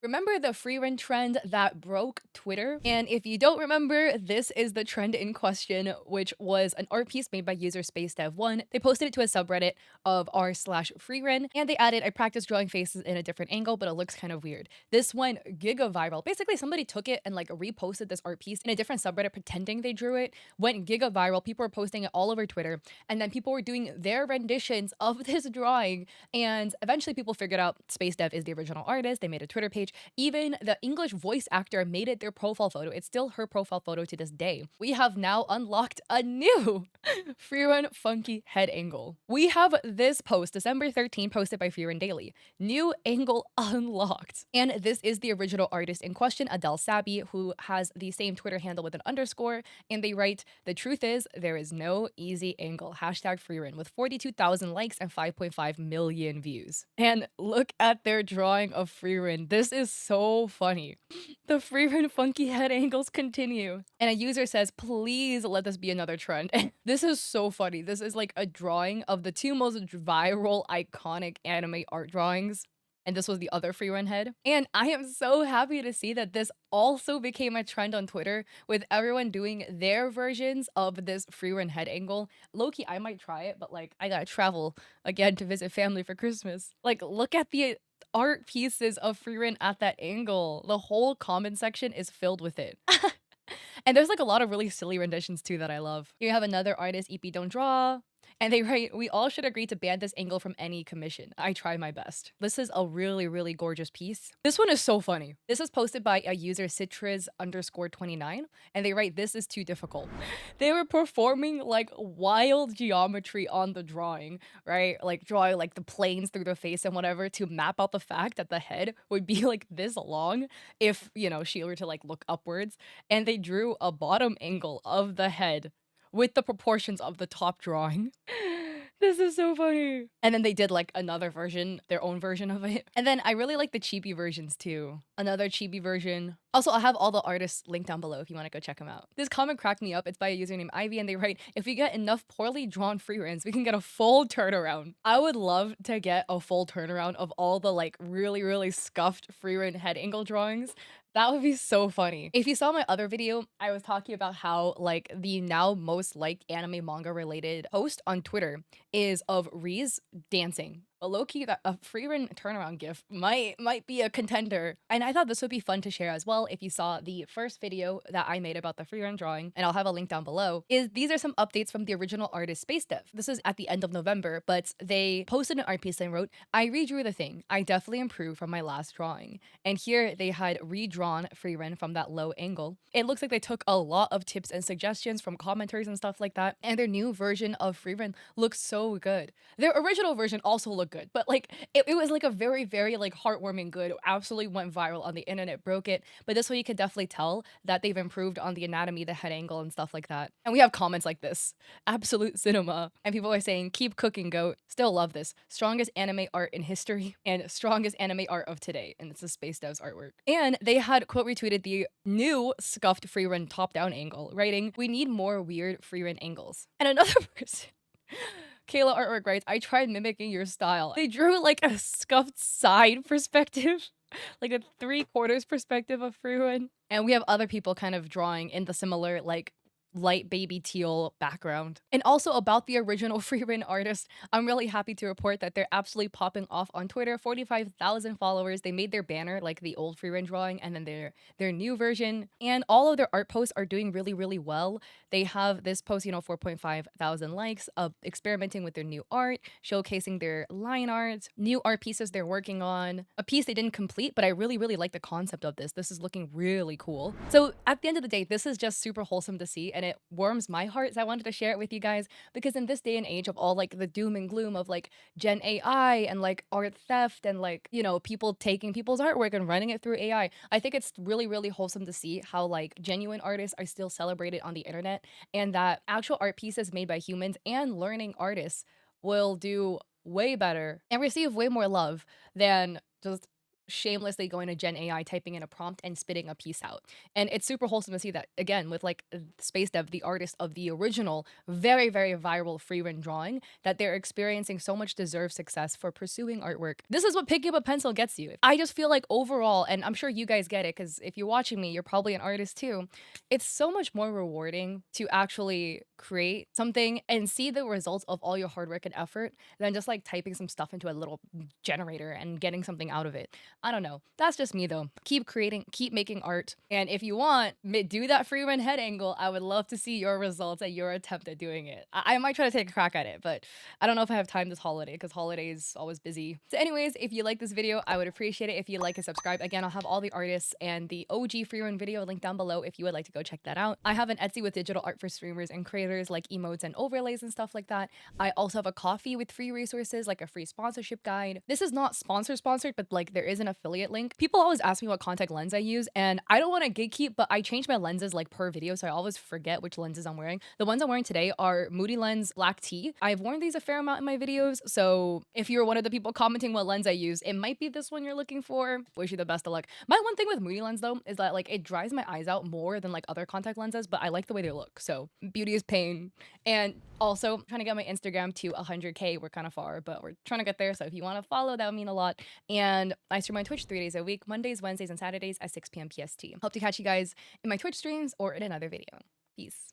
Remember the Frieren trend that broke Twitter? And if you don't remember, this is the trend in question, which was an art piece made by user SpaceDev1. They posted it to a subreddit of r/Frieren, and they added, "I practiced drawing faces in a different angle, but it looks kind of weird." This went giga viral. Basically, somebody took it and like reposted this art piece in a different subreddit pretending they drew it, went giga viral. People were posting it all over Twitter, and then people were doing their renditions of this drawing. And eventually people figured out SpaceDev is the original artist. They made a Twitter page. Even the English voice actor made it their profile photo. It's still her profile photo to this day. We have now unlocked a new Frieren funky head angle. We have this post, December 13, posted by Frieren Daily. New angle unlocked. And this is the original artist in question, Adele Sabi, who has the same Twitter handle with an underscore. And they write, "The truth is, there is no easy angle. Hashtag Frieren," with 42,000 likes and 5.5 million views. And look at their drawing of Frieren. This is so funny. The Frieren funky head angles continue. And a user says, "Please let this be another trend." And this is so funny. This is like a drawing of the two most viral, iconic anime art drawings. And this was the other Frieren head. And I am so happy to see that this also became a trend on Twitter with everyone doing their versions of this Frieren head angle. Low-key, I might try it, but like I gotta travel again to visit family for Christmas. Like, look at the art pieces of Frieren at that angle. The whole comment section is filled with it. And there's like a lot of really silly renditions too that I love. You have another artist, EP Don't Draw, and they write, "We all should agree to ban this angle from any commission. I try my best." This is a really, really gorgeous piece. This one is so funny. This is posted by a user citriz_29, and they write, "This is too difficult." They were performing like wild geometry on the drawing, right? Like drawing like the planes through the face and whatever to map out the fact that the head would be like this long if, she were to like look upwards. And they drew a bottom angle of the head with the proportions of the top drawing. This is so funny. And then they did like another version, their own version of it. And then I really like the chibi versions too. Another chibi version. Also, I'll have all the artists linked down below if you want to go check them out. This comment cracked me up. It's by a user named Ivy, and they write, "If we get enough poorly drawn Frierens, we can get a full turnaround." I would love to get a full turnaround of all the like really, really scuffed Frieren head angle drawings. That would be so funny. If you saw my other video, I was talking about how like the now most liked anime manga related post on Twitter is of Riz dancing. A low-key that a Frieren turnaround gif might be a contender. And I thought this would be fun to share as well if you saw the first video that I made about the Frieren drawing, and I'll have a link down below, is these are some updates from the original artist SpaceDev. This is at the end of November, but they posted an art piece and wrote, "I redrew the thing. I definitely improved from my last drawing." And here they had redrawn Frieren from that low angle. It looks like they took a lot of tips and suggestions from commenters and stuff like that, and their new version of Frieren looks so good. Their original version also looked good, but like it was like a very, very like heartwarming good. It absolutely went viral on the internet, broke it. But this way you can definitely tell that they've improved on the anatomy, the head angle, and stuff like that. And we have comments like this. Absolute cinema. And people are saying, "Keep cooking, goat." Still love this. Strongest anime art in history and strongest anime art of today. And it's a Space Dev's artwork. And they had quote retweeted the new scuffed Frieren top-down angle, writing, "We need more weird Frieren angles." And another person Kayla Artwork writes, "I tried mimicking your style." They drew like a scuffed side perspective, like a 3/4 perspective of Frieren. And we have other people kind of drawing in the similar like light baby teal background. And also about the original Frieren artist, I'm really happy to report that they're absolutely popping off on Twitter. 45,000 followers. They made their banner like the old Frieren drawing and then their new version. And all of their art posts are doing really, really well. They have this post, 4.5 thousand likes of experimenting with their new art, showcasing their line art, new art pieces they're working on, a piece they didn't complete, but I really, really like the concept of this. This is looking really cool. So at the end of the day, this is just super wholesome to see, and it warms my heart. So I wanted to share it with you guys because in this day and age of all like the doom and gloom of like Gen AI and like art theft and like, people taking people's artwork and running it through AI, I think it's really, really wholesome to see how like genuine artists are still celebrated on the internet and that actual art pieces made by humans and learning artists will do way better and receive way more love than just shamelessly going to Gen AI, typing in a prompt, and spitting a piece out. And it's super wholesome to see that again with like Space Dev, the artist of the original very, very viral Frieren drawing, that they're experiencing so much deserved success for pursuing artwork. This is what picking up a pencil gets you. I just feel like overall, and I'm sure you guys get it because if you're watching me, you're probably an artist too. It's so much more rewarding to actually create something and see the results of all your hard work and effort than just like typing some stuff into a little generator and getting something out of it. I don't know. That's just me though. Keep creating, keep making art. And if you want, do that free run head angle. I would love to see your results and your attempt at doing it. I might try to take a crack at it, but I don't know if I have time this holiday because holiday is always busy. So anyways, if you like this video, I would appreciate it if you like and subscribe. Again, I'll have all the artists and the OG free run video linked down below if you would like to go check that out. I have an Etsy with digital art for streamers and creators like emotes and overlays and stuff like that. I also have a coffee with free resources like a free sponsorship guide. This is not sponsored, but like there is an affiliate link. People always ask me what contact lens I use, and I don't want to gatekeep, but I change my lenses like per video, so I always forget which lenses I'm wearing. The ones I'm wearing today are Moody Lens Black Tea. I've worn these a fair amount in my videos, so if you're one of the people commenting what lens I use, it might be this one you're looking for. Wish you the best of luck. My one thing with Moody Lens though is that like it dries my eyes out more than like other contact lenses, but I like the way they look, so beauty is pain. And also trying to get my Instagram to 100K. We're kind of far, but we're trying to get there, so if you want to follow, that would mean a lot. And I stream on Twitch 3 days a week, Mondays, Wednesdays, and Saturdays at 6 p.m. PST. Hope to catch you guys in my Twitch streams or in another video. Peace.